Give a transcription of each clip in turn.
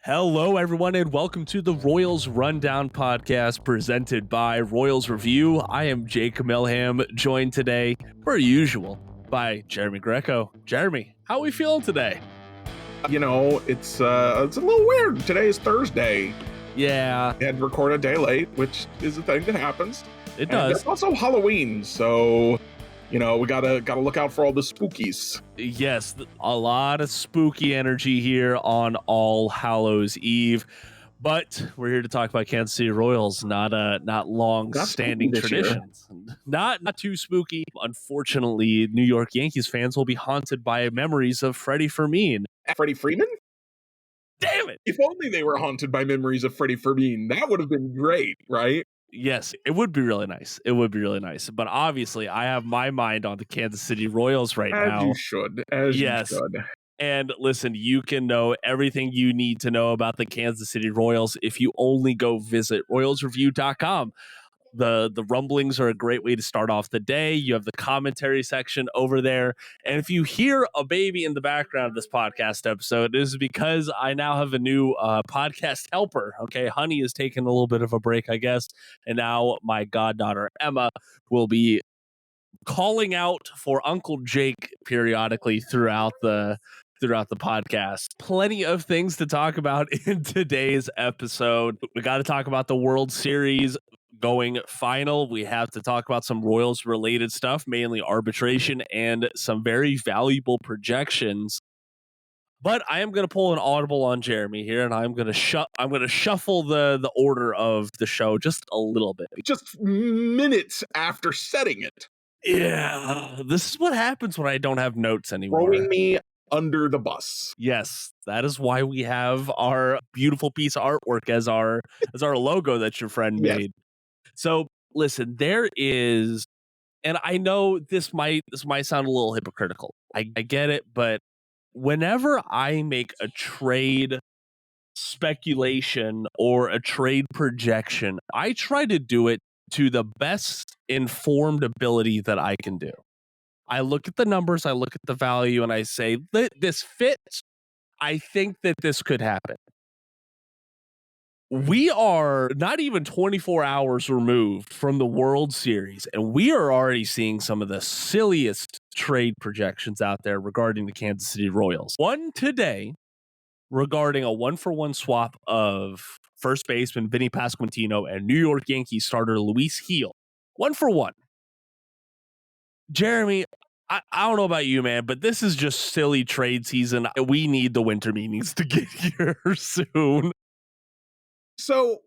Hello, everyone, and welcome to the Royals Rundown podcast presented by Royals Review. I am Jake Milham, joined today, per usual, by Jeremy Greco. Jeremy, how are we feeling today? You know, it's a little weird. Today is Thursday. Yeah, We had to record a day late, which is a thing that happens. it And does. it's also Halloween, so we gotta look out for all the spookies. Yes, a lot of spooky energy here on All Hallows Eve. But we're here to talk about Kansas City Royals, not long-standing Not spooky this year. traditions. Not too spooky. Unfortunately, New York Yankees fans will be haunted by memories of Freddie Fermin. Freddie Freeman? Damn it! If only they were haunted by memories of Freddie Freeman, that would have been great, right? Yes, it would be really nice. It would be really nice. But obviously, I have my mind on the Kansas City Royals right As now. you should. As Yes. you should. And listen, you can know everything you need to know about the Kansas City Royals if you only go visit royalsreview.com. The rumblings are a great way to start off the day. You have the commentary section over there. And if you hear a baby in the background of this podcast episode, it is because I now have a new podcast helper. Okay, Honey is taking a little bit of a break, I guess. And now my goddaughter, Emma, will be calling out for Uncle Jake periodically throughout the podcast. Plenty of things to talk about in today's episode. We got to talk about the World Series going final. We have to talk about some Royals related stuff, mainly arbitration and some very valuable projections. But I am going to pull an audible on Jeremy here, and I'm going to shuffle the order of the show just a little bit. Just minutes after setting it. Yeah, this is what happens when I don't have notes anymore. Throwing me under the bus. Yes, that is why we have our beautiful piece of artwork as our logo that your friend Yes. made. So listen, there is, and I know this might sound a little hypocritical. I get it, but whenever I make a trade speculation or a trade projection, I try to do it to the best informed ability that I can do. I look at the numbers, I look at the value, and I say, this fits. I think that this could happen. We are not even 24 hours removed from the World Series, and we are already seeing some of the silliest trade projections out there regarding the Kansas City Royals. One today regarding a 1-for-1 swap of first baseman Vinny Pasquantino and New York Yankees starter Luis Gil. 1-for-1. Jeremy, I don't know about you, man, but this is just silly trade season. We need the winter meetings to get here soon. So,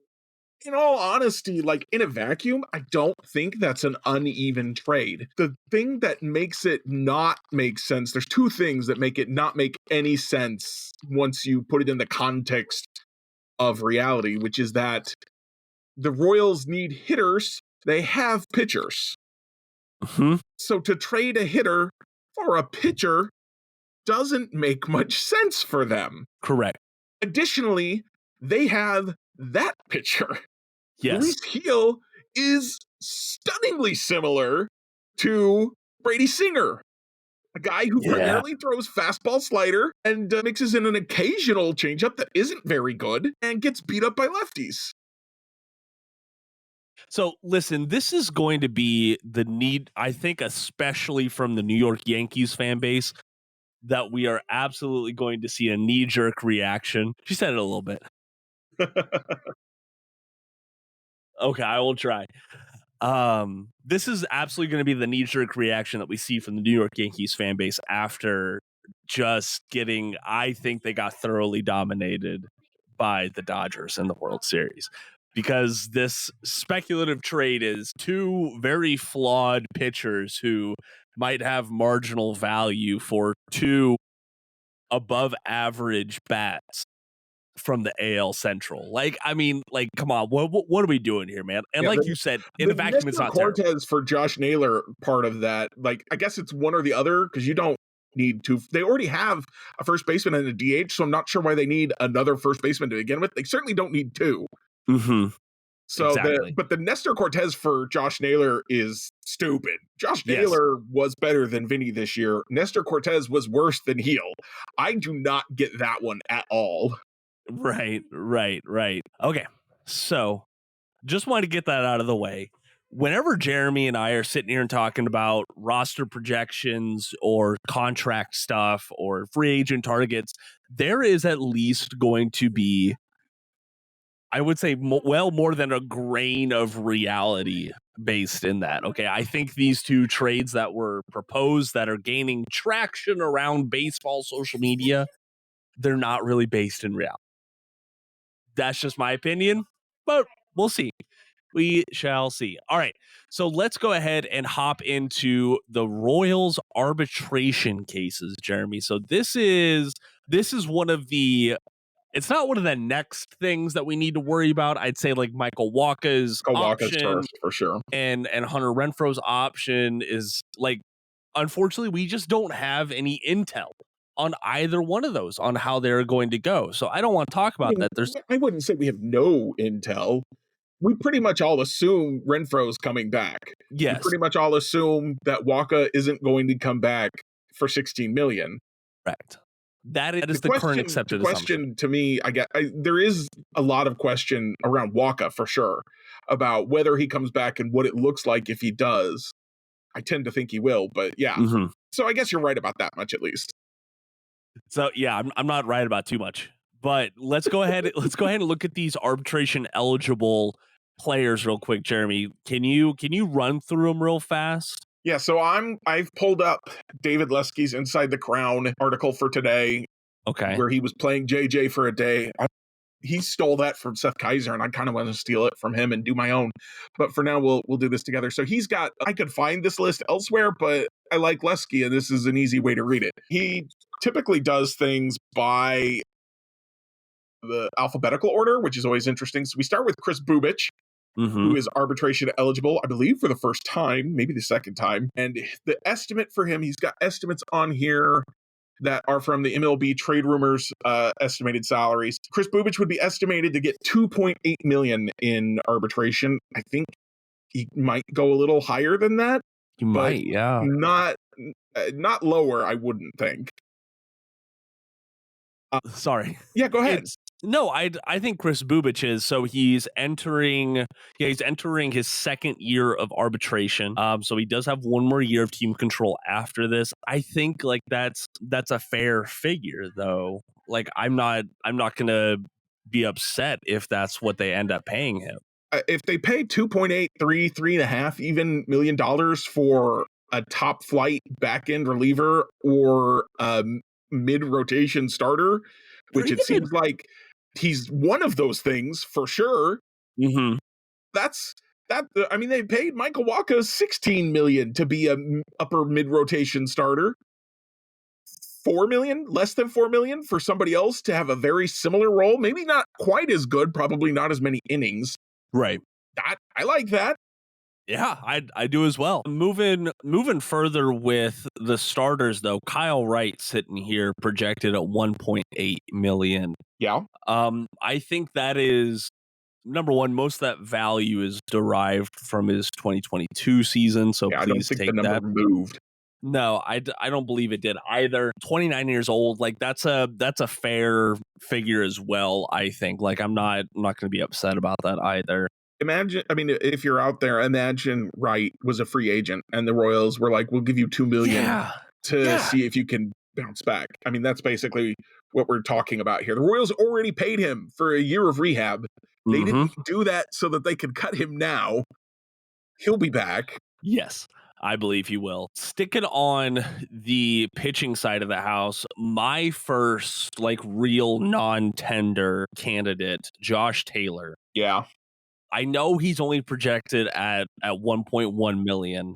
in all honesty, like in a vacuum, I don't think that's an uneven trade. The thing that makes it not make sense, there's two things that make it not make any sense once you put it in the context of reality, which is that the Royals need hitters, they have pitchers. Mm-hmm. So to trade a hitter for a pitcher doesn't make much sense for them. Correct. Additionally, they have that pitcher. Yes. Luis Gil is stunningly similar to Brady Singer, a guy who primarily throws fastball slider and mixes in an occasional changeup that isn't very good and gets beat up by lefties. So listen, this is going to be the need, I think, especially from the New York Yankees fan base, that we are absolutely going to see a knee-jerk reaction. She said it a little bit. Okay, I will try. This is absolutely going to be the knee-jerk reaction that we see from the New York Yankees fan base after just getting, I think they got thoroughly dominated by the Dodgers in the World Series. Because this speculative trade is two very flawed pitchers who might have marginal value for two above average bats from the AL Central. Come on, what are we doing here, man? And you said, in a vacuum, it's not Cortez terrible. for Josh Naylor part of that. I guess it's one or the other because you don't need to. They already have a first baseman and a DH, so I'm not sure why they need another first baseman to begin with. They certainly don't need two. Mm-hmm. So, exactly. but the Nestor Cortez for Josh Naylor is stupid. Josh Naylor was better than Vinny this year. Nestor Cortez was worse than Gil. I do not get that one at all. Right. Okay. So just wanted to get that out of the way. Whenever Jeremy and I are sitting here and talking about roster projections or contract stuff or free agent targets, there is at least going to be, I would say, more than a grain of reality based in that. Okay. I think these two trades that were proposed that are gaining traction around baseball social media, they're not really based in reality. That's just my opinion, but we'll see. We shall see. All right. So let's go ahead and hop into the Royals arbitration cases, Jeremy. So this is one of the, it's not one of the next things that we need to worry about. I'd say like Michael Wacha's Kawaka's option first for sure. and Hunter Renfro's option is like, unfortunately, we just don't have any intel on either one of those on how they're going to go. So I don't want to talk I about mean, that. There's I wouldn't say we have no intel. We pretty much all assume Renfro's coming back. We yes, pretty much all assume that Waka isn't going to come back for 16 million. correct. That is the current accepted assumption. To me, there is a lot of question around Waka for sure about whether he comes back and what it looks like if he does. I tend to think he will, but yeah. Mm-hmm. So I guess you're right about that much at least. So yeah, I'm not right about too much, but let's go ahead. Let's go ahead and look at these arbitration eligible players real quick, Jeremy. Can you run through them real fast? Yeah, so I've pulled up David Lesky's Inside the Crown article for today, Okay. where he was playing JJ for a day. He stole that from Seth Kaiser, and I kind of want to steal it from him and do my own. But for now, we'll do this together. So he's got. I could find this list elsewhere, but I like Lesky, and this is an easy way to read it. He typically does things by the alphabetical order, which is always interesting. So we start with Chris Bubich, who is arbitration eligible, I believe, for the first time, maybe the second time. And the estimate for him, he's got estimates on here that are from the MLB Trade Rumors estimated salaries. Chris Bubich would be estimated to get 2.8 million in arbitration. I think he might go a little higher than that. He might, yeah. Not lower, I wouldn't think. Sorry. Yeah, go ahead. No, I think Chris Bubich is. So he's entering his second year of arbitration. So he does have one more year of team control after this. I think like that's a fair figure though. Like I'm not gonna be upset if that's what they end up paying him. If they pay 2.8, 3.5 even million dollars for a top flight back end reliever or mid rotation starter, which it seems like he's one of those things for sure. Mm-hmm. I mean, they paid Michael Wacha 16 million to be a upper mid rotation starter. 4 million, less than 4 million for somebody else to have a very similar role. Maybe not quite as good, probably not as many innings. Right. I like that. Yeah, I do as well. Moving further with the starters though, Kyle Wright sitting here projected at 1.8 million. Yeah. I think that is number one. Most of that value is derived from his 2022 season. So yeah, please I don't think take the number moved. No, I don't believe it did either. 29 years old, like that's a fair figure as well. I think like I'm not going to be upset about that either. Imagine, I mean, if you're out there, imagine Wright was a free agent and the Royals were like, we'll give you 2 million to see if you can bounce back. I mean, that's basically what we're talking about here. The Royals already paid him for a year of rehab. They didn't do that so that they could cut him now. He'll be back. Yes, I believe he will. Sticking on the pitching side of the house, my first like real non-tender candidate, Josh Taylor. Yeah. I know he's only projected at 1.1 million,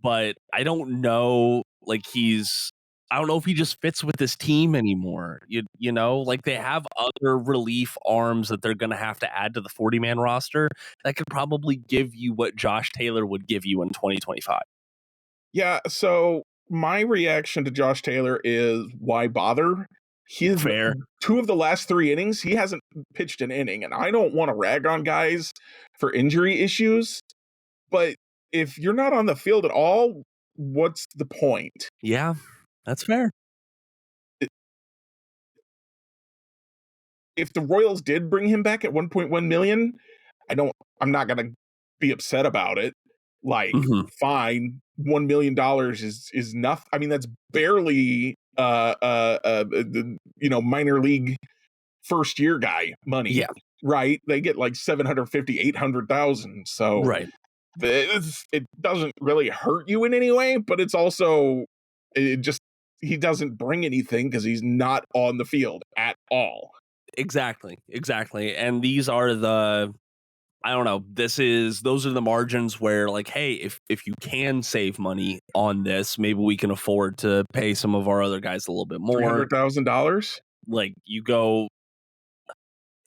but I don't know like I don't know if he just fits with this team anymore. You know, like they have other relief arms that they're going to have to add to the 40-man roster that could probably give you what Josh Taylor would give you in 2025. Yeah, so my reaction to Josh Taylor is why bother? His Fair. 2 of the last 3 innings, he hasn't pitched an inning, and I don't want to rag on guys for injury issues, but if you're not on the field at all, what's the point? Yeah, that's fair. if the Royals did bring him back at 1.1 million, I'm not gonna be upset about it. Like, Mhm. fine, $1 million is nothing. I mean, that's barely the minor league first year guy money, Yeah, right? They get like 750, 800,000. So right. it doesn't really hurt you in any way, but it's also it just he doesn't bring anything because he's not on the field at all. Exactly, exactly. And these are the I don't know, those are the margins where like, hey, if you can save money on this, maybe we can afford to pay some of our other guys a little bit more. $300,000. Like you go,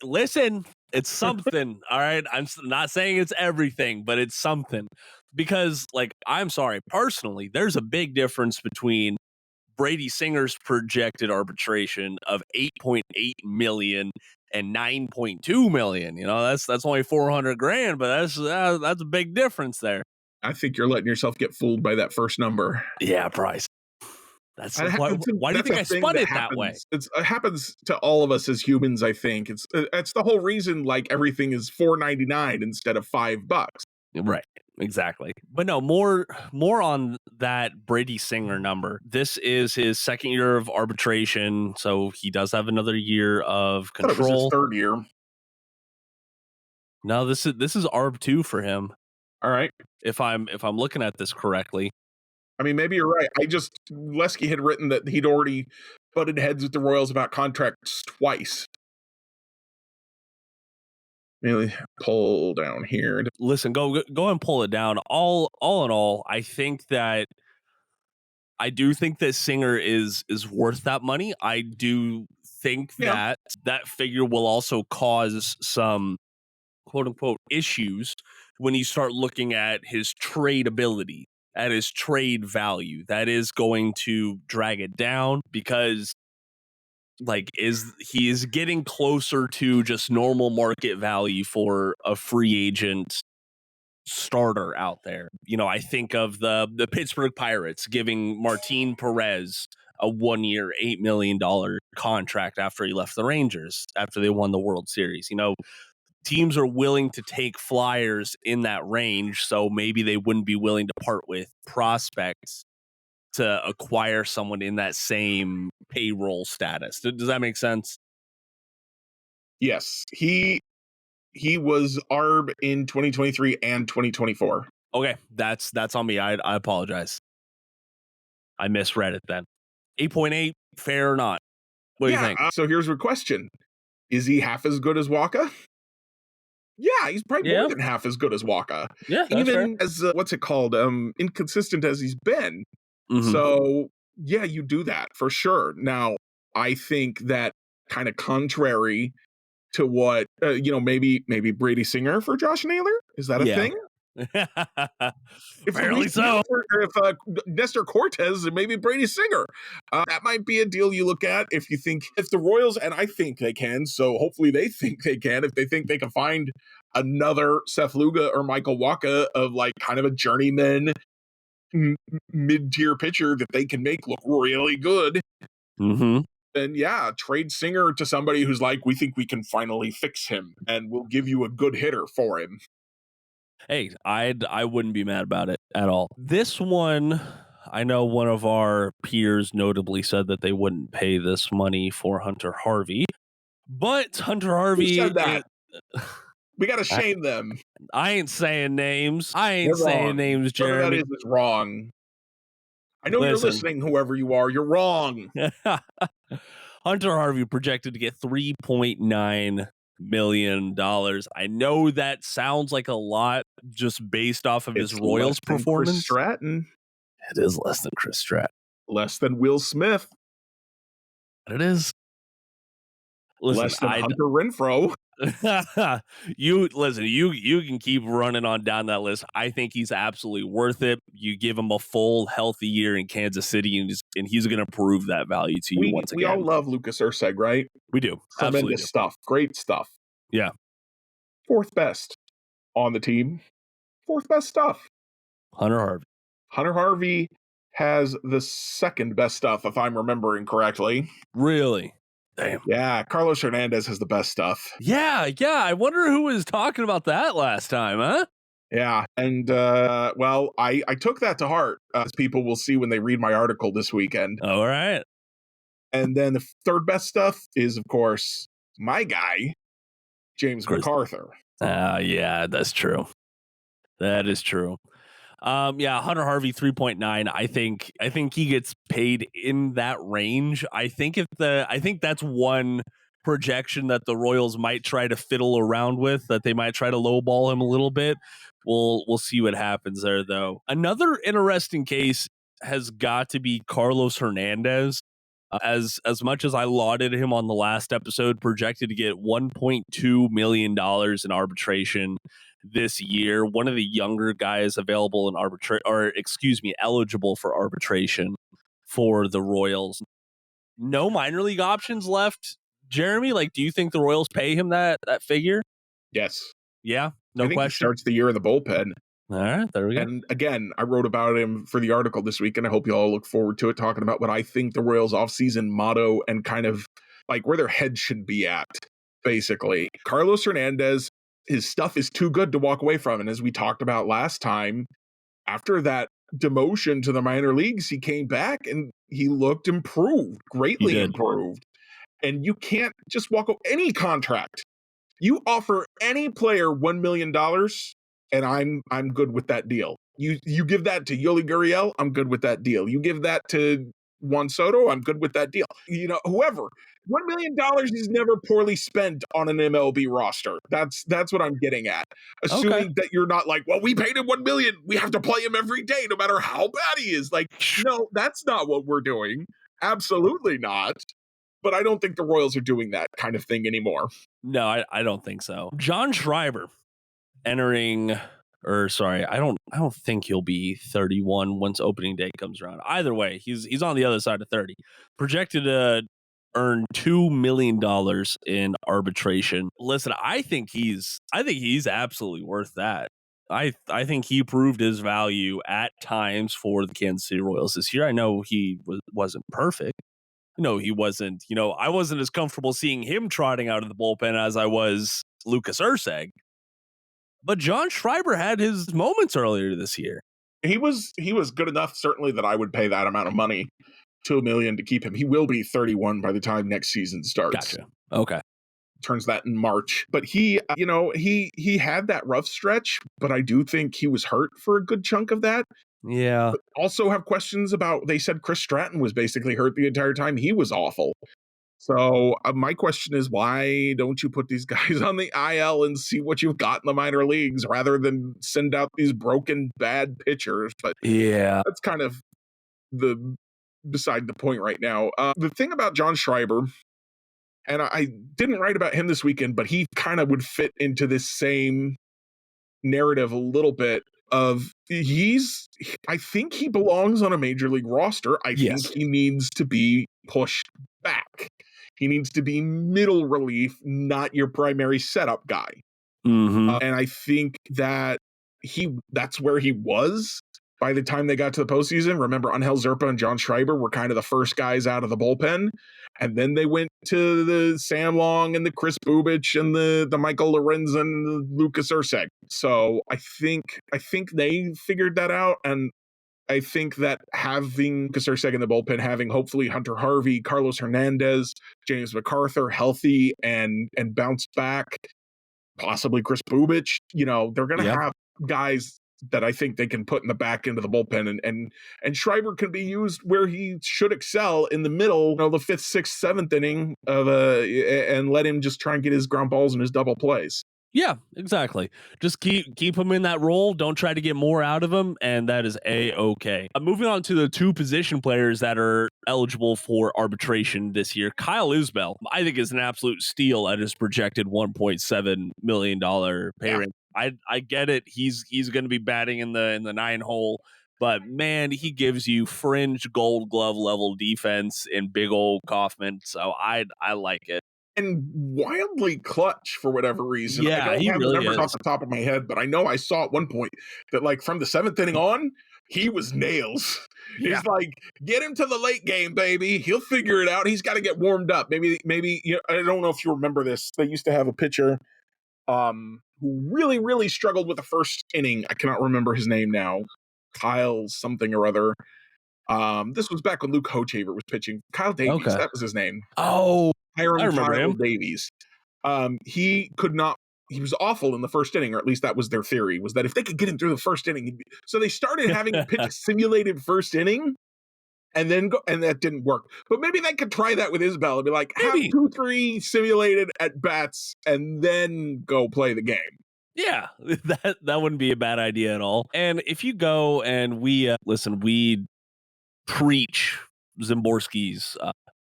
listen, it's something, all right? Not saying it's everything, but it's something. Because like I'm sorry, personally, there's a big difference between Brady Singer's projected arbitration of 8.8 million and 9.2 million. You know, that's only 400 grand, but that's a big difference there. I think you're letting yourself get fooled by that first number. Yeah, Price. That's why do you That's think a I thing spun that it that way? it happens to all of us as humans. I think it's the whole reason like everything is $4.99 instead of $5. Right. Exactly. But no, more on that Brady Singer number. This is his second year of arbitration, so he does have another year of I thought it was his control. third year. No, this is ARB 2 for him. All right. If I'm looking at this correctly. I mean, maybe you're right. Lesky had written that he'd already butted heads with the Royals about contracts twice. Really pull down here. Listen, go and pull it down. All in all, I do think that Singer is worth that money. I do think Yeah. that that figure will also cause some quote unquote issues when you start looking at his trade ability, at his trade value. That is going to drag it down because like he is getting closer to just normal market value for a free agent starter out there. You know, I think of the Pittsburgh Pirates giving Martin Perez a 1-year, $8 million contract after he left the Rangers, after they won the World Series. You know, teams are willing to take flyers in that range, so maybe they wouldn't be willing to part with prospects to acquire someone in that same payroll status. Does that make sense? Yes. He was ARB in 2023 and 2024. Okay, that's on me. I apologize. I misread it then. 8.8, fair or not? What do you Yeah. think? So here's your question: is he half as good as Waka? Yeah, he's probably more Yeah, than half as good as Waka, yeah, that's fair. even as what's it called? Inconsistent as he's been. Hmm. So yeah, you do that for sure. Now, I think that kind of contrary to what maybe Brady Singer for Josh Naylor, is that a Yeah. thing? If Apparently Luis so. if Nestor Cortez and maybe Brady Singer, that might be a deal you look at if you think if the Royals, and I think they can, so hopefully they think they can, if they think they can find another Seth Luga or Michael Waka of like kind of a journeyman mid-tier pitcher that they can make look really good, Hmm. then yeah, trade Singer to somebody who's like, we think we can finally fix him and we'll give you a good hitter for him. Hey, I wouldn't be mad about it at all. This one, I know one of our peers notably said that they wouldn't pay this money for Hunter Harvey, but Hunter Who Harvey said that? ain't. We got to I, shame them. I ain't saying names. I ain't They're saying wrong. names, Whoever that Jeremy. is wrong. I know you're Listen, listening, whoever you are. You're wrong. Hunter Harvey projected to get $3.9 million. I know that sounds like a lot just based off of his It's less Royals than Chris performance. Stratton, It is less than Chris Stratton. less than Will Smith, It is. Listen, less than Hunter Renfroe. you listen, you can keep running on down that list. I think he's absolutely worth it. You give him a full healthy year in Kansas City and he's going to prove that value to you once We all again. love Lucas Urseg, right? We do. Absolutely Tremendous do. stuff. Great stuff. Yeah. Fourth best on the team. Fourth best stuff. Hunter Harvey. Hunter Harvey has the second best stuff, if I'm remembering correctly. Really? Damn. Yeah, Carlos Hernandez has the best stuff. Yeah. I wonder who was talking about that last time, huh? Yeah, and well, I took that to heart, as people will see when they read my article this weekend. All right. And then the third best stuff is, of course, my guy, James Chris. MacArthur. Yeah, that's true. That is true. Yeah, Hunter Harvey 3.9. I think he gets paid in that range. I think that's one projection that the Royals might try to fiddle around with, that they might try to lowball him a little bit. We'll see what happens there, though. Another interesting case has got to be Carlos Hernandez. As much as I lauded him on the last episode, projected to get $1.2 million in arbitration this year, one of the younger guys available in eligible for arbitration for the Royals. No minor league options left, Jeremy. Like, do you think the Royals pay him that figure? Yes. Yeah, no I think question. he starts the year in the bullpen. All right, there we go. And again, I wrote about him for the article this week, and I hope you all look forward to it, talking about what I think the Royals offseason motto and kind of like where their head should be at, basically. Carlos Hernandez, his stuff is too good to walk away from. And as we talked about last time, after that demotion to the minor leagues, he came back and he looked improved, greatly improved. And you can't just walk away. Any contract, you offer any player $1 million, and I'm good with that deal. You give that to Yuli Gurriel, I'm good with that deal. You give that to Juan Soto, I'm good with that deal. You know, whoever. $1 million is never poorly spent on an MLB roster. That's what I'm getting at. Assuming that you're not like, well, we paid him $1 million, we have to play him every day, no matter how bad he is. Like, no, that's not what we're doing. Absolutely not. But I don't think the Royals are doing that kind of thing anymore. No, I don't think so. John Schreiber entering, I don't think he'll be 31 once opening day comes around. Either way, he's on the other side of 30. Projected to earn $2 million in arbitration. Listen, I think he's absolutely worth that. I think he proved his value at times for the Kansas City Royals this year. I know he wasn't perfect. No, he wasn't. I wasn't as comfortable seeing him trotting out of the bullpen as I was Lucas Erceg. But John Schreiber had his moments earlier this year. He was good enough, certainly, that I would pay that amount of money, $2 million, to keep him. He will be 31 by the time next season starts. Gotcha. Okay. Turns that in March. But he had that rough stretch, but I do think he was hurt for a good chunk of that. Yeah. But also have questions about, they said Chris Stratton was basically hurt the entire time. He was awful. So my question is, why don't you put these guys on the IL and see what you've got in the minor leagues rather than send out these broken, bad pitchers? But yeah, that's kind of beside the point right now. The thing about John Schreiber, and I didn't write about him this weekend, but he kind of would fit into this same narrative a little bit of I think he belongs on a major league roster. I think he needs to be pushed back. He needs to be middle relief, not your primary setup guy. Mm-hmm. And I think that that's where he was by the time they got to the postseason. Remember, Angel Zerpa and John Schreiber were kind of the first guys out of the bullpen. And then they went to the Sam Long and the Chris Bubich and the Michael Lorenzen and the Lucas Erceg. So I think they figured that out. And I think that having Lucas Erceg in the bullpen, having hopefully Hunter Harvey, Carlos Hernandez, James MacArthur healthy and bounced back, possibly Chris Bubich, they're going to have guys that I think they can put in the back end of the bullpen, and Schreiber can be used where he should excel in the middle, the 5th, 6th, 7th inning and let him just try and get his ground balls and his double plays. Yeah, exactly. Just keep him in that role. Don't try to get more out of him, and that is A-okay. Moving on to the two position players that are eligible for arbitration this year. Kyle Isbell, I think, is an absolute steal at his projected $1.7 million pay rate. I get it. He's going to be batting in the 9 hole, but man, he gives you fringe Gold Glove level defense in big old Kaufman. So I like it. and wildly clutch for whatever reason. I Yeah, don't he have the really numbers off is. the top of my head, but I know I saw at one point that like from the 7th inning on, he was nails. Yeah. He's like, get him to the late game, baby. He'll figure it out. He's got to get warmed up. Maybe you know, I don't know if you remember this. They used to have a pitcher who really, really struggled with the first inning. I cannot remember his name now. Kyle something or other. This was back when Luke Hochaver was pitching. Kyle Davies, Okay. that was his name. Oh, I Hiram remember Kyle him. Davies. He could not. He was awful in the first inning, or at least that was their theory. Was that if they could get him through the first inning, so they started having him pitch a simulated first inning, and then go, and that didn't work. But maybe they could try that with Isbell and be like, have Maybe. 2-3 simulated at bats, and then go play the game. Yeah, that wouldn't be a bad idea at all. And if you go and we listen, we preach Zimborski's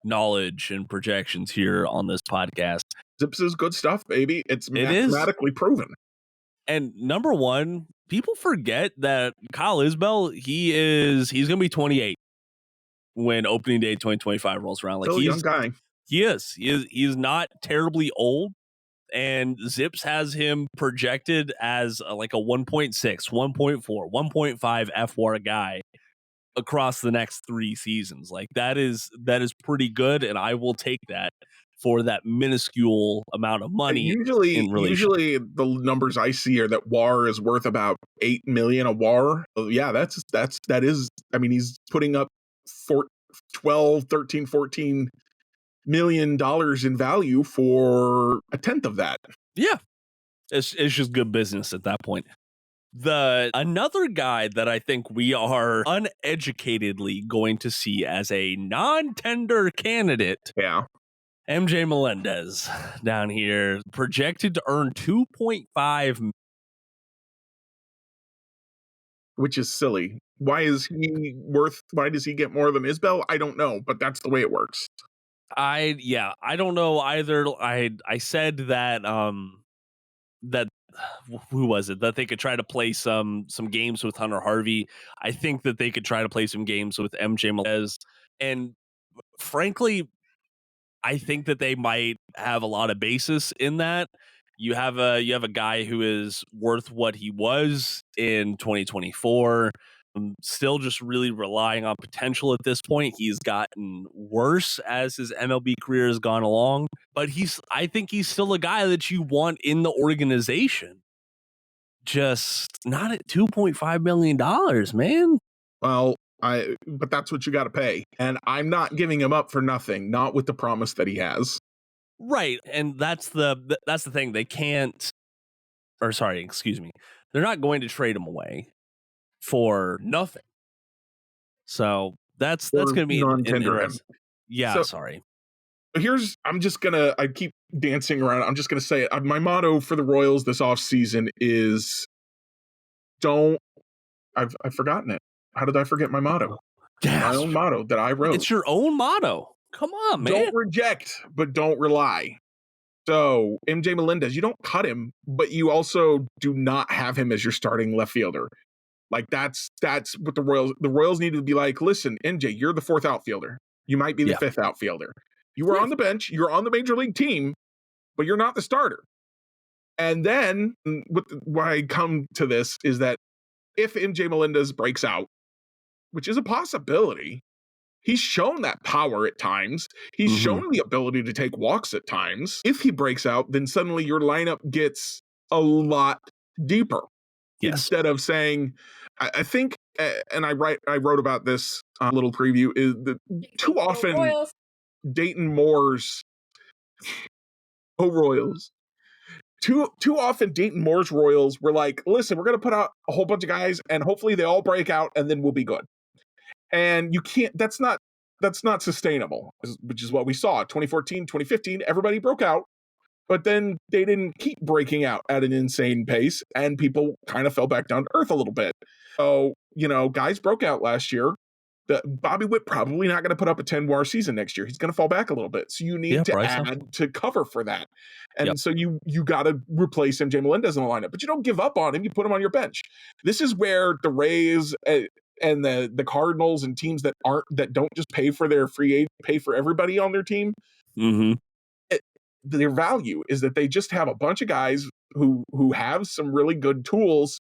knowledge and projections here on this podcast. Zips is good stuff, baby. It's It is. mathematically proven. And number one, people forget that Kyle Isbell, he's going to be 28 when opening day 2025 rolls around. Like Still a young guy. He's not terribly old. And Zips has him projected as like a 1.6, 1.4, 1.5 FWAR guy across the next 3 seasons. Like that is pretty good, and I will take that for that minuscule amount of money. Usually the numbers I see are that WAR is worth about 8 million a WAR. Yeah, that is. I mean, he's putting up 12, 13, 14 million dollars in value for a tenth of that. Yeah, it's just good business at that point. Another guy that I think we are uneducatedly going to see as a non-tender candidate, Yeah, MJ Melendez down here, projected to earn 2.5, which is silly. Why does he get more than Isbell? I don't know, but that's the way it works. I don't know either. I said that that who was it that they could try to play some games with Hunter Harvey. I think that they could try to play some games with MJ Melendez, and frankly, I think that they might have a lot of basis in that. You have a guy who is worth what he was in 2024. Still just really relying on potential at this point. He's gotten worse as his MLB career has gone along, but I think he's still a guy that you want in the organization. Just not at $2.5 million, man. Well, but that's what you got to pay, and I'm not giving him up for nothing. Not with the promise that he has. Right, and that's the thing. They can't, or sorry, excuse me. They're not going to trade him away for nothing. So that's going to be non-tender him. Yeah, so, sorry. I keep dancing around. I'm just gonna say it. My motto for the Royals this offseason is I've forgotten it. How did I forget my motto? My own motto that I wrote. It's your own motto. Come on, man. Don't reject, but don't rely. So MJ Melendez, you don't cut him, but you also do not have him as your starting left fielder. Like that's what the Royals need to be like. Listen, MJ, you're the 4th outfielder. You might be the 5th outfielder. You were on the bench. You're on the major league team, but you're not the starter. And then why I come to this is that if MJ Melendez breaks out, which is a possibility, he's shown that power at times. He's shown the ability to take walks at times. If he breaks out, then suddenly your lineup gets a lot deeper. Yes. Instead of saying, I think, and I wrote about this little preview, is that too often Dayton Moore's Royals. Too often Dayton Moore's Royals were like, listen, we're going to put out a whole bunch of guys and hopefully they all break out and then we'll be good. And you can't, that's not sustainable, which is what we saw 2014, 2015, everybody broke out, but then they didn't keep breaking out at an insane pace and people kind of fell back down to earth a little bit. So, guys broke out last year. Bobby Witt probably not going to put up a 10 WAR season next year. He's going to fall back a little bit. So you need to add to cover for that. And so you got to replace MJ Melendez in the lineup, but you don't give up on him. You put him on your bench. This is where the Rays and the Cardinals and teams that don't just pay for their pay for everybody on their team. their value is that they just have a bunch of guys who have some really good tools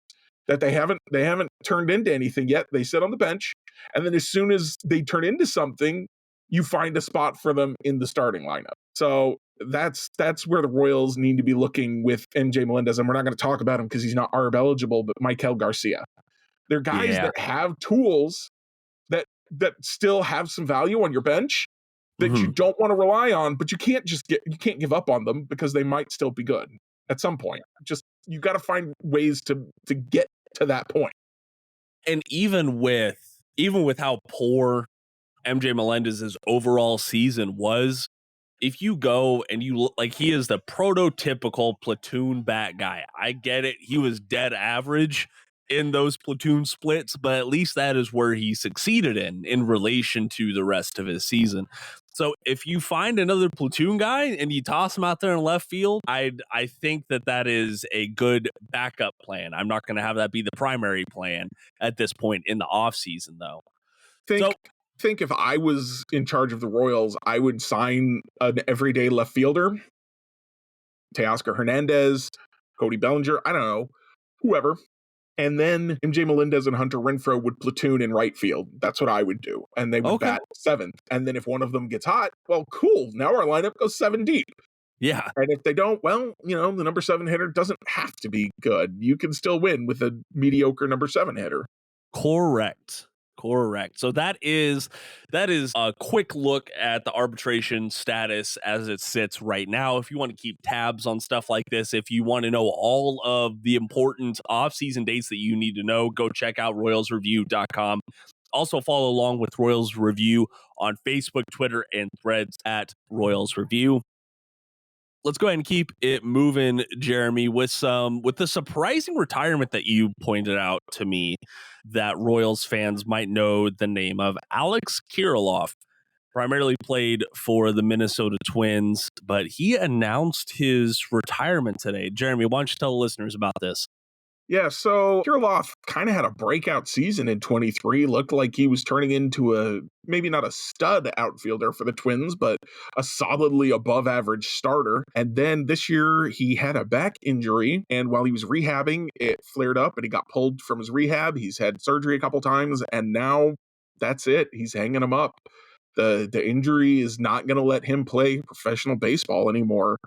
that they haven't turned into anything yet. They sit on the bench, and then as soon as they turn into something, you find a spot for them in the starting lineup. So that's where the Royals need to be looking with MJ Melendez, and we're not going to talk about him because he's not ARB eligible, but Michael Garcia. They're guys that have tools that still have some value on your bench that you don't want to rely on, but you can't give up on them because they might still be good at some point. Just you got to find ways to get to that point. And even with how poor MJ Melendez's overall season was, if you go and you look, like, he is the prototypical platoon bat guy. I get it. He was dead average in those platoon splits, but at least that is where he succeeded in relation to the rest of his season. So if you find another platoon guy and you toss him out there in left field, I think that is a good backup plan. I'm not going to have that be the primary plan at this point in the offseason, though. Think if I was in charge of the Royals, I would sign an everyday left fielder, Teoscar Hernandez, Cody Bellinger, I don't know, whoever. And then MJ Melendez and Hunter Renfroe would platoon in right field. That's what I would do. And they would bat seventh. And then if one of them gets hot, well, cool. Now our lineup goes 7 deep. Yeah. And if they don't, well, the number 7 hitter doesn't have to be good. You can still win with a mediocre number 7 hitter. Correct. So that is a quick look at the arbitration status as it sits right now. If you want to keep tabs on stuff like this, if you want to know all of the important off-season dates that you need to know, go check out royalsreview.com. Also follow along with Royals Review on Facebook, Twitter, and Threads at Royals Review. Let's go ahead and keep it moving, Jeremy, with the surprising retirement that you pointed out to me that Royals fans might know the name of. Alex Kirilloff primarily played for the Minnesota Twins, but he announced his retirement today. Jeremy, why don't you tell the listeners about this? Yeah, so Kirilloff kind of had a breakout season in 23. Looked like he was turning into maybe not a stud outfielder for the Twins, but a solidly above average starter. And then this year he had a back injury, and while he was rehabbing, it flared up and he got pulled from his rehab. He's had surgery a couple times, and now that's it. He's hanging him up. The injury is not going to let him play professional baseball anymore,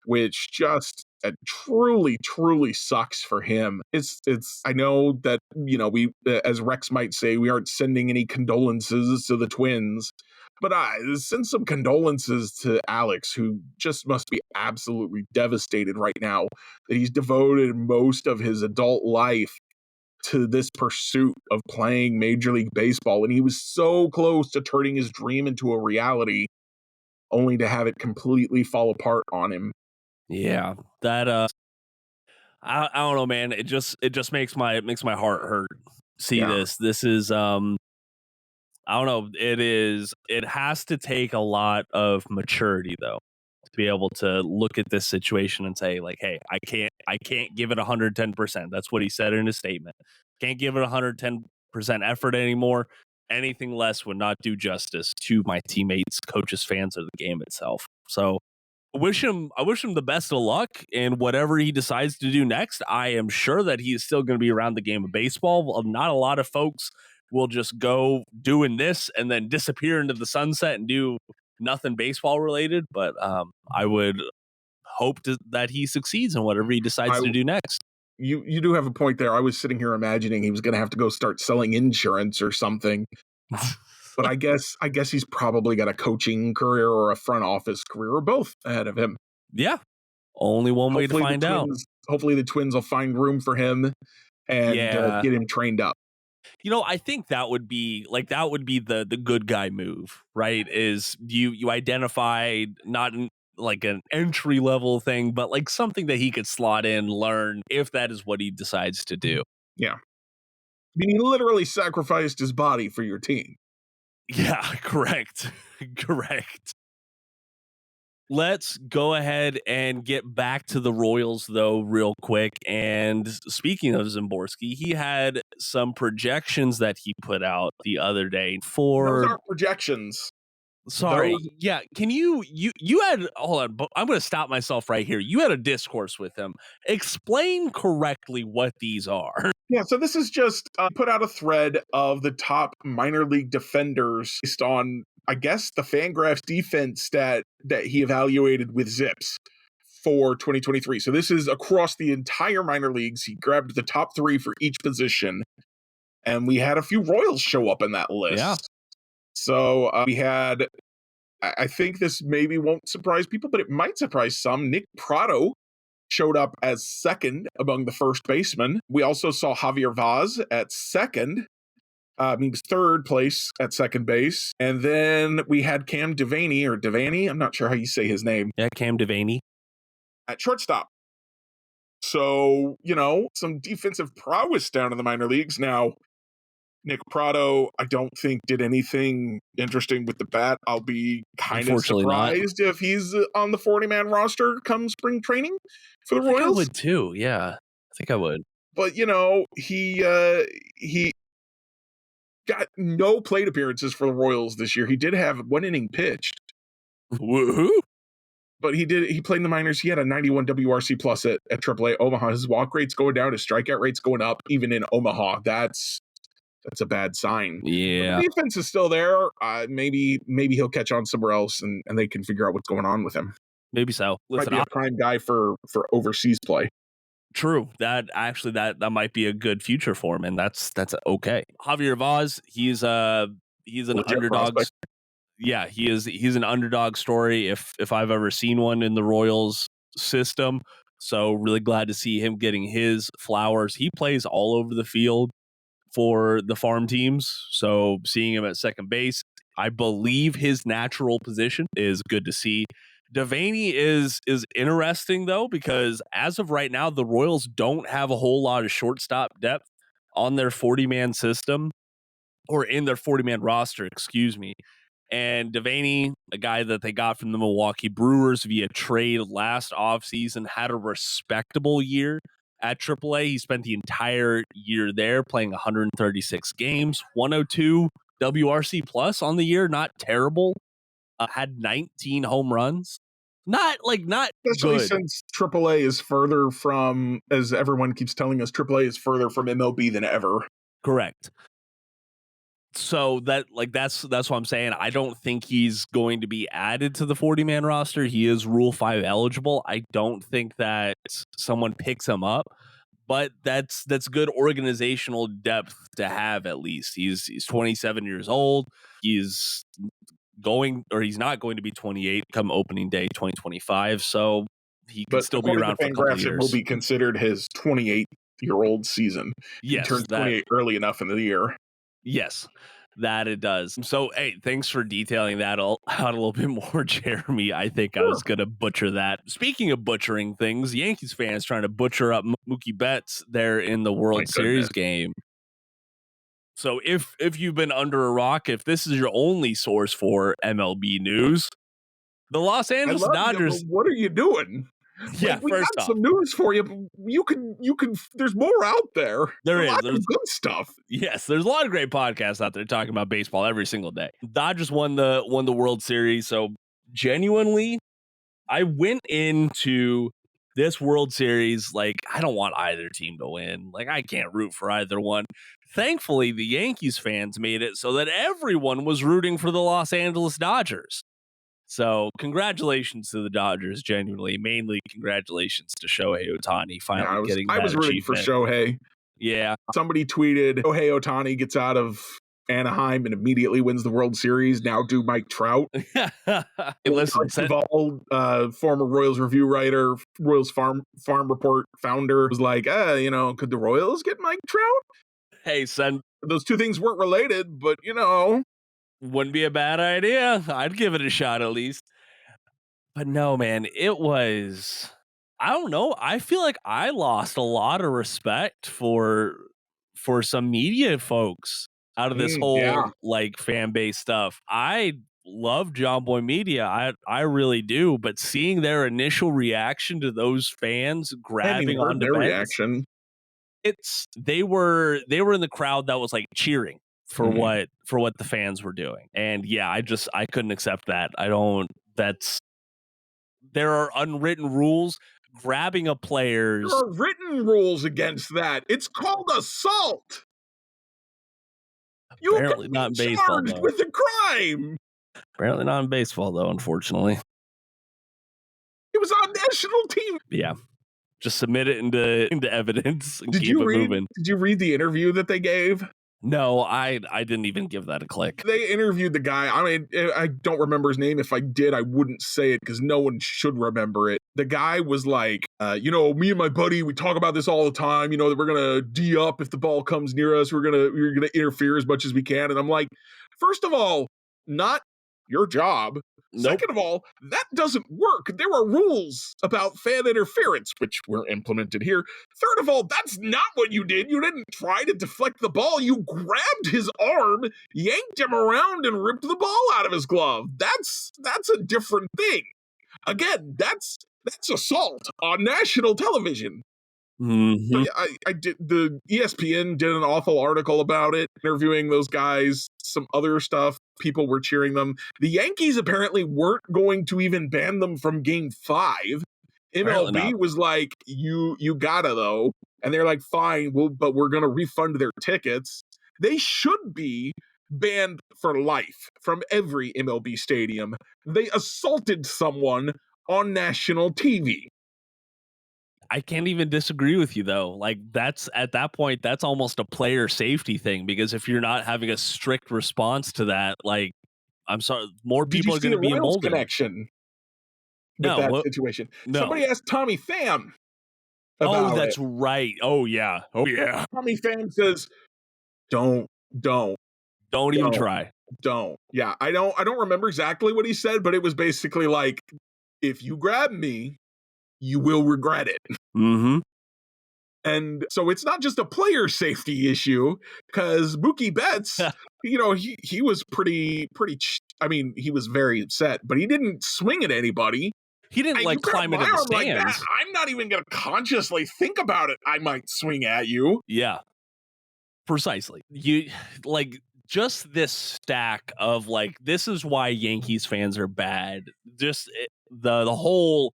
which just truly sucks for him. It's I know that, we, as Rex might say, we aren't sending any condolences to the Twins, but I send some condolences to Alex, who just must be absolutely devastated right now that he's devoted most of his adult life to this pursuit of playing Major League Baseball, and he was so close to turning his dream into a reality, only to have it completely fall apart on him. Yeah, that I don't know, man. It just makes my heart hurt. This is I don't know. It has to take a lot of maturity, though, to be able to look at this situation and say, like, hey, I can't give it 110%. That's what he said in his statement. Can't give it 110% effort anymore. Anything less would not do justice to my teammates, coaches, fans, or the game itself. So I wish him the best of luck in whatever he decides to do next. I am sure that he is still going to be around the game of baseball. Not a lot of folks will just go doing this and then disappear into the sunset and do nothing baseball related. But I would hope that he succeeds in whatever he decides to do next. You do have a point there. I was sitting here imagining he was going to have to go start selling insurance or something. But I guess he's probably got a coaching career or a front office career or both ahead of him. Yeah. Way to find out. Hopefully the Twins will find room for him and get him trained up. I think that would be the good guy move, right? Is you identify not like an entry level thing, but like something that he could slot in, learn if that is what he decides to do. Yeah. I mean, he literally sacrificed his body for your team. Yeah, correct. Let's go ahead and get back to the Royals, though, real quick. And speaking of Szymborski, he had some projections that he put out the other day for... Those aren't projections. Sorry. Those Yeah. Can you had hold on, but I'm going to stop myself right here. You had a discourse with him. Explain correctly what these are. Yeah, so this is just put out a thread of the top minor league defenders based on, I guess, the Fangraphs defense stat that he evaluated with Zips for 2023. So this is across the entire minor leagues. He grabbed the top 3 for each position, and we had a few Royals show up in that list. Yeah. So we had, I think this maybe won't surprise people, but it might surprise some. Nick Prado showed up as second among the first basemen. We also saw Javier Vaz at second. He was third place at second base. And then we had Cam Devaney, or Devaney, I'm not sure how you say his name, Yeah, Cam Devaney. at shortstop. So, some defensive prowess down in the minor leagues. Now, Nick Prado, I don't think did anything interesting with the bat. I'll be kind of surprised if he's on the 40-man roster come spring training for the Royals. I would too. Yeah, I think I would. But he got no plate appearances for the Royals this year. He did have 1 inning pitched. Woohoo! But he played in the minors. He had a 91 WRC plus at AAA Omaha. His walk rate's going down, his strikeout rate's going up, even in Omaha. That's a bad sign. Yeah. But the defense is still there. Maybe he'll catch on somewhere else and they can figure out what's going on with him. Maybe so. Listen, might be a prime guy for overseas play. True. That might be a good future for him, and that's okay. Javier Vaz, he's an underdog. Prospect. Yeah, he's an underdog story if I've ever seen one in the Royals system. So really glad to see him getting his flowers. He plays all over the field for the farm teams. So seeing him at second base, I believe his natural position is good to see. Devaney is interesting though, because as of right now, the Royals don't have a whole lot of shortstop depth on their 40-man system or in their 40-man roster, excuse me. And Devaney, a guy that they got from the Milwaukee Brewers via trade last offseason, had a respectable year at AAA. He spent the entire year there playing 136 games, 102 WRC plus on the year, not terrible. Had 19 home runs. Not especially good. Since AAA is further from, as everyone keeps telling us, AAA is further from MLB than ever. Correct. So that's what I'm saying. I don't think he's going to be added to the 40-man roster. He is Rule 5 eligible. I don't think that someone picks him up, but that's good organizational depth to have. At least he's 27 years old. He's not going to be 28 come opening day 2025. So he could still be around for a couple of years. It will be considered his 28-year-old season. Yes, he turns 28 early enough in the year. Yes, that it does. So, hey, thanks for detailing that out a little bit more, Jeremy. I think I was going to butcher that. Speaking of butchering things, Yankees fans trying to butcher up Mookie Betts there in the World Series game. So if you've been under a rock, if this is your only source for MLB news, the Los Angeles Dodgers. What are you doing? Yeah, we got some news for you. But you can. There's more out there. There's good stuff. Yes, there's a lot of great podcasts out there talking about baseball every single day. Dodgers won the World Series, so genuinely, I went into this World Series like I don't want either team to win. Like I can't root for either one. Thankfully, the Yankees fans made it so that everyone was rooting for the Los Angeles Dodgers. So congratulations to the Dodgers, genuinely. Mainly congratulations to Shohei Ohtani finally getting that achievement. I was rooting for Shohei. Yeah. Somebody tweeted, Shohei Ohtani gets out of Anaheim and immediately wins the World Series. Now do Mike Trout. Hey, listen, former Royals review writer, Royals Farm Report founder was like, could the Royals get Mike Trout? Hey, son. Those two things weren't related, but wouldn't be a bad idea. I'd give it a shot at least. But no, man, it was, I don't know. I feel like I lost a lot of respect for some media folks out of this whole fan base stuff. I love John Boy Media. I really do. But seeing their initial reaction to those fans grabbing onto their reaction. they were in the crowd that was like cheering for what the fans were doing. And yeah, I couldn't accept that. There are unwritten rules. Grabbing a There player's are written rules against that. It's called assault. You apparently can not be in baseball charged though. with a crime. Apparently not in baseball though, unfortunately. It was on national TV. Yeah. Just submit it into evidence and Did keep you it read? moving. Did you read the interview that they gave? No, I didn't even give that a click. They interviewed the guy. I mean, I don't remember his name. If I did, I wouldn't say it because no one should remember it. The guy was like, me and my buddy, we talk about this all the time. That we're gonna D up if the ball comes near us. We're gonna interfere as much as we can. And I'm like, first of all, not your job. Nope. Second of all, that doesn't work. There are rules about fan interference, which were implemented here. Third of all, that's not what you did. You didn't try to deflect the ball. You grabbed his arm, yanked him around, and ripped the ball out of his glove. That's a different thing. Again, that's assault on national television. Mm-hmm. So yeah, I did. The ESPN did an awful article about it, interviewing those guys. Some other stuff. People were cheering them. The Yankees apparently weren't going to even ban them from Game 5. MLB was like, "You gotta though," and they're like, "Fine, but we're gonna refund their tickets." They should be banned for life from every MLB stadium. They assaulted someone on national TV. I can't even disagree with you though. Like at that point, that's almost a player safety thing because if you're not having a strict response to that, like I'm sorry, more people are going to be Royals emboldened. Connection with that situation. No. Somebody asked Tommy Pham about that's right. Oh yeah. Tommy Pham says, don't even try. Don't. Yeah, I don't remember exactly what he said, but it was basically like, if you grab me, you will regret it. Mm-hmm. And so it's not just a player safety issue, because Mookie Betts, he was pretty. I mean, he was very upset, but he didn't swing at anybody. He didn't climb into the stands. Like that, I'm not even going to consciously think about it. I might swing at you. Yeah, precisely. You just this stack of this is why Yankees fans are bad. Just the whole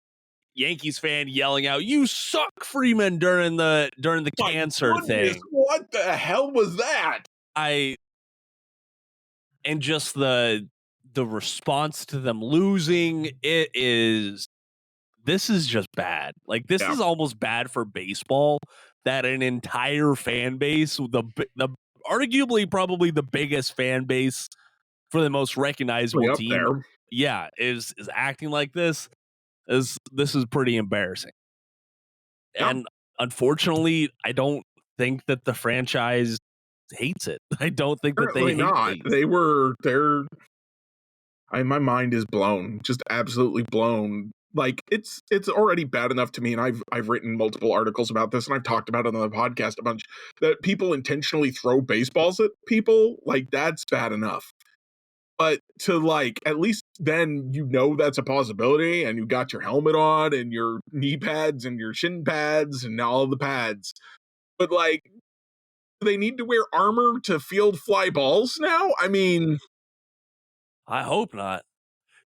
Yankees fan yelling out, "You suck, Freeman," during the cancer thing. What the hell was that? And just the response to them losing, this is just bad. This is almost bad for baseball that an entire fan base, the arguably probably the biggest fan base for the most recognizable team, is acting like this. This is pretty embarrassing. And unfortunately, I don't think that the franchise hates it. I don't think that they hate it. My mind is blown, just absolutely blown. It's already bad enough to me, and I've written multiple articles about this, and I've talked about it on the podcast a bunch, that people intentionally throw baseballs at people. That's bad enough. But to at least then that's a possibility, and you got your helmet on and your knee pads and your shin pads and all of the pads. But they need to wear armor to field fly balls now? I mean, I hope not.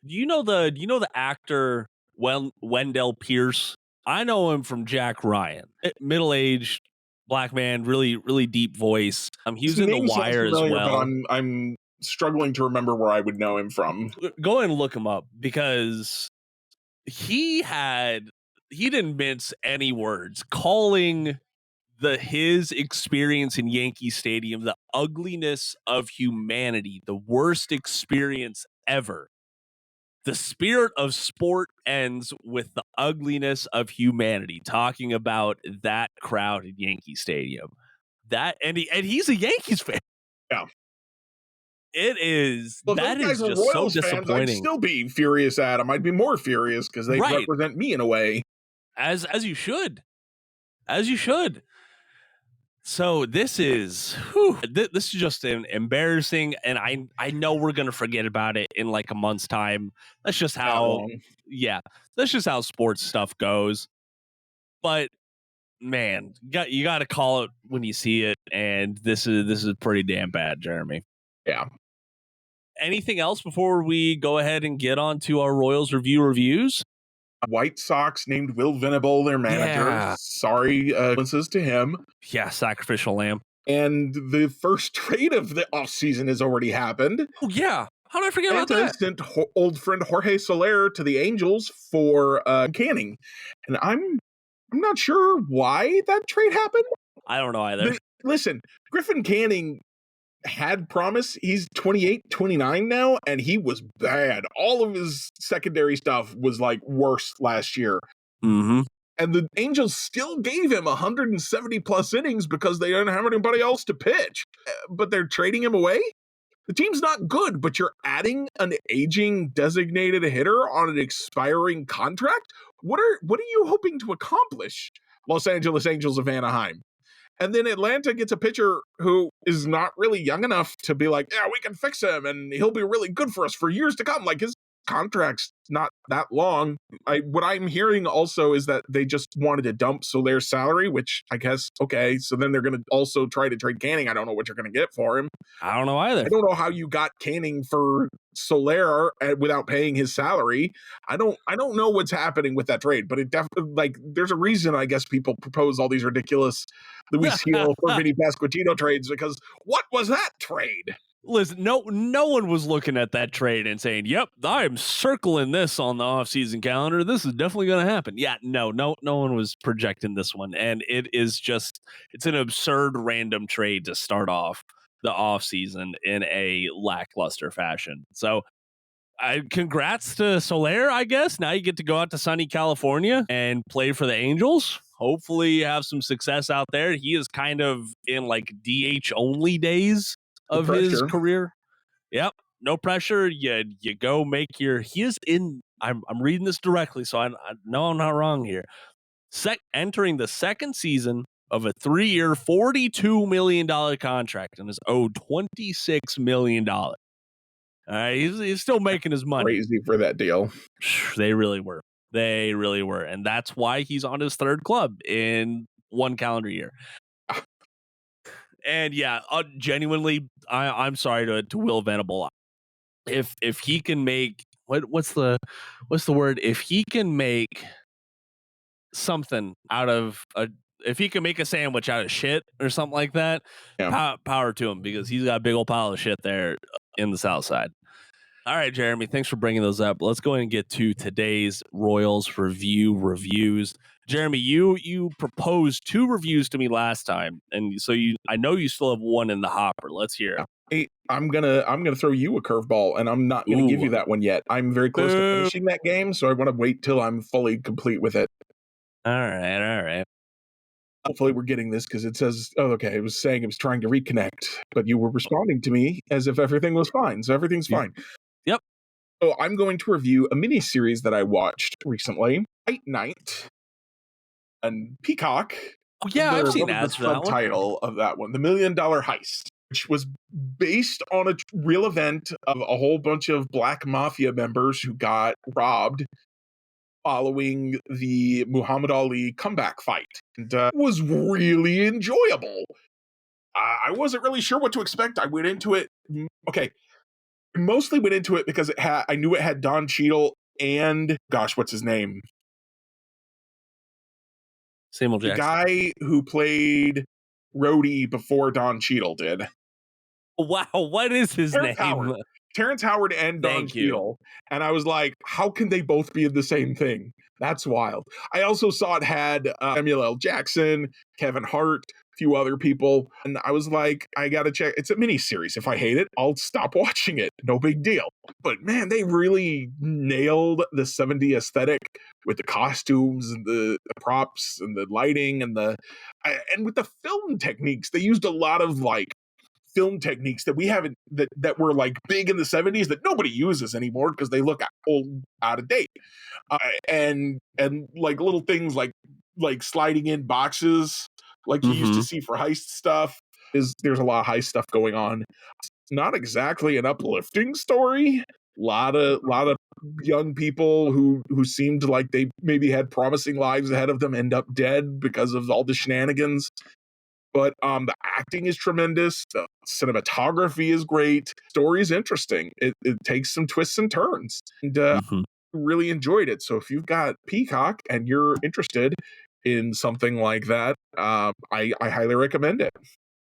Do you know the actor Wendell Pierce? I know him from Jack Ryan. Middle-aged black man, really really deep voice. He was in The Wire as well. But I'm struggling to remember where I would know him from. Go ahead and look him up, because he didn't mince any words calling his experience in Yankee Stadium the ugliness of humanity, the worst experience ever. The spirit of sport ends with the ugliness of humanity, talking about that crowd in Yankee Stadium. And he's a Yankees fan. Yeah. It is. Well, that is just so disappointing. Fans, I'd still be furious at them. I'd be more furious because they represent me in a way. As you should. As you should. So this is just an embarrassing, and I know we're gonna forget about it in a month's time. That's just how that's just how sports stuff goes. But man, you got to call it when you see it, and this is pretty damn bad, Jeremy. Yeah. Anything else before we go ahead and get on to our Royals reviews? White Sox named Will Venable their manager. Yeah. Sorry, condolences to him. Yeah, sacrificial lamb. And the first trade of the offseason has already happened. Oh, yeah. How did I forget about that? Sent old friend Jorge Soler to the Angels for Canning. And I'm not sure why that trade happened. I don't know either. Listen, Griffin Canning had promise. He's 28, 29 now, and he was bad. All of his secondary stuff was like worse last year. Mm-hmm. And the Angels still gave him 170 plus innings because they didn't have anybody else to pitch. But they're trading him away? The team's not good, but you're adding an aging designated hitter on an expiring contract? What are you hoping to accomplish, Los Angeles Angels of Anaheim? And then Atlanta gets a pitcher who is not really young enough to be like, yeah, we can fix him and he'll be really good for us for years to come. Like, his contract's not that long. What I'm hearing also is that they just wanted to dump Soler's salary, which I guess, okay, so then they're going to also try to trade Canning. I don't know what you're going to get for him. I don't know either. I don't know how you got Canning for Soler without paying his salary. I don't know what's happening with that trade, but it definitely, like, there's a reason I guess people propose all these ridiculous Luis Gil for Vinny Pasquantino trades, because what was that trade? Listen, no one was looking at that trade and saying, yep, I am circling this on the offseason calendar. This is definitely going to happen. Yeah, no one was projecting this one. And it's an absurd random trade to start off the offseason in a lackluster fashion. So congrats to Soler, I guess. Now you get to go out to sunny California and play for the Angels. Hopefully you have some success out there. He is kind of in like DH only days of his career. Yep. No pressure. You go make I'm reading this directly, so I know I'm not wrong here. Entering the second season of a 3-year, $42 million contract and is owed $26 million. All right, he's still making his money. Crazy for that deal. They really were. And that's why he's on his third club in one calendar year. And yeah, genuinely, I'm sorry to Will Venable. If he can make what's the word? If he can make something out of if he can make a sandwich out of shit or something like that, yeah. Power to him, because he's got a big old pile of shit there in the South Side. All right, Jeremy, thanks for bringing those up. Let's go ahead and get to today's Royals reviews. Jeremy, you proposed 2 reviews to me last time, and so I know you still have one in the hopper. Let's hear it. Hey, I'm gonna throw you a curveball, and I'm not gonna give you that one yet. I'm very close to finishing that game, so I want to wait till I'm fully complete with it. All right. Hopefully we're getting this, because it says, oh, okay, it was saying it was trying to reconnect, but you were responding to me as if everything was fine, so everything's fine. Yep. So I'm going to review a mini series that I watched recently, Fight Night, and Peacock. Oh yeah, I've seen ads for that one. Subtitle of that one, The $1 Million Heist, which was based on a real event of a whole bunch of black mafia members who got robbed following the Muhammad Ali comeback fight. And was really enjoyable. I wasn't really sure what to expect. I went into it, okay, mostly went into it because I knew it had Don Cheadle and, gosh, what's his name? Samuel Jackson. The guy who played Rhodey before Don Cheadle did. Wow, what is his name? Terrence Howard and Don Cheadle. And I was like, how can they both be in the same thing? That's wild. I also saw it had Samuel L. Jackson, Kevin Hart, a few other people. And I was like, I got to check. It's a miniseries. If I hate it, I'll stop watching it. No big deal. But man, they really nailed the 70s aesthetic with the costumes and the props and the lighting and with the film techniques. They used a lot of like film techniques that we haven't that were like big in the 70s that nobody uses anymore because they look old, out of date, and like little things like sliding in boxes like you used to see for heist stuff. There's a lot of heist stuff going on. It's not exactly an uplifting story. A lot of young people who seemed like they maybe had promising lives ahead of them end up dead because of all the shenanigans. But the acting is tremendous. The cinematography is great. Story is interesting. It takes some twists and turns, and really enjoyed it. So if you've got Peacock and you're interested in something like that, I highly recommend it.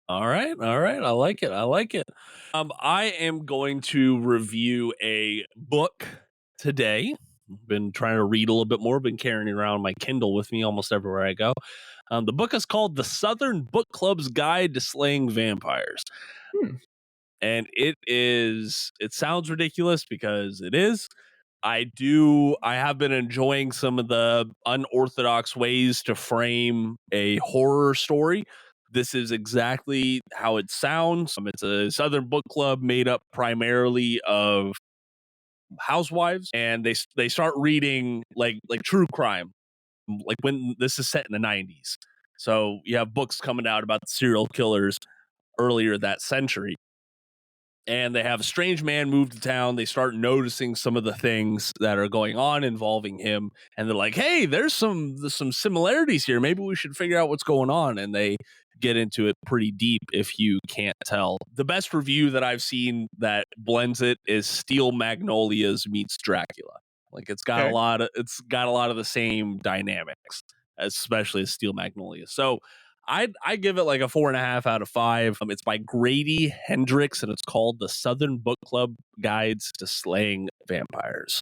All right. I like it. I am going to review a book today. Been trying to read a little bit more. Been carrying around my Kindle with me almost everywhere I go. The book is called The Southern Book Club's Guide to Slaying Vampires. And it sounds ridiculous because it is. I have been enjoying some of the unorthodox ways to frame a horror story. This is exactly how it sounds. It's a Southern book club made up primarily of housewives, and they start reading like true crime. Like when this is set in the 90s. So you have books coming out about serial killers earlier that century. And they have a strange man move to town. They start noticing some of the things that are going on involving him. And they're like, hey, there's some similarities here. Maybe we should figure out what's going on. And they get into it pretty deep if you can't tell. The best review that I've seen that blends it is Steel Magnolias meets Dracula. Like it's got a lot of the same dynamics, especially as Steel Magnolias. So I give it like a 4.5 out of 5. It's by Grady Hendrix, and it's called The Southern Book Club Guides to Slaying Vampires.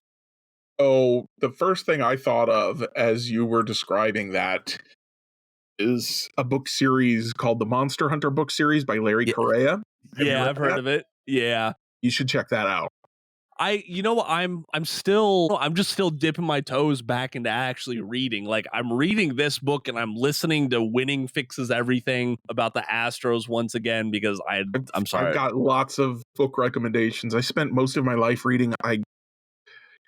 Oh, the first thing I thought of as you were describing that is a book series called the Monster Hunter book series by Larry Correia. I've heard of it. Yeah. You should check that out. I'm just still dipping my toes back into actually reading. Like I'm reading this book and I'm listening to Winning Fixes Everything about the Astros once again because I'm sorry. I've got lots of book recommendations. I spent most of my life reading. I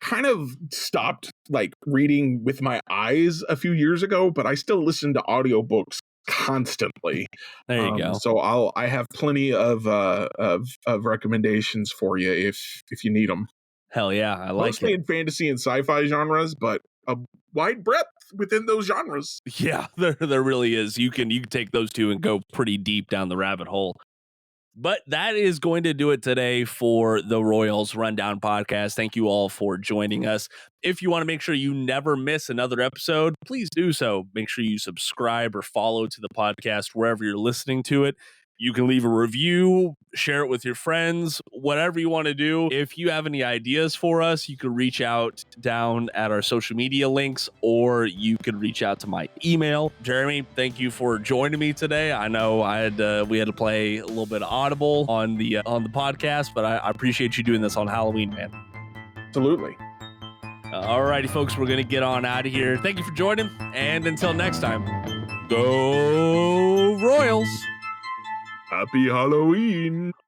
kind of stopped like reading with my eyes a few years ago, but I still listen to audiobooks constantly. There you go. So I have plenty of recommendations for you if you need them. Hell yeah, I like Mostly in fantasy and sci-fi genres, but a wide breadth within those genres. Yeah, there really is. You can take those two and go pretty deep down the rabbit hole. But that is going to do it today for the Royals Rundown podcast. Thank you all for joining us. If you want to make sure you never miss another episode, please do so. Make sure you subscribe or follow to the podcast wherever you're listening to it. You can leave a review, share it with your friends, whatever you want to do. If you have any ideas for us, you can reach out down at our social media links, or you can reach out to my email. Jeremy, thank you for joining me today. I know we had to play a little bit of Audible on the podcast, but I appreciate you doing this on Halloween, man. Absolutely. All righty, folks, we're going to get on out of here. Thank you for joining, and until next time, go Royals! Happy Halloween!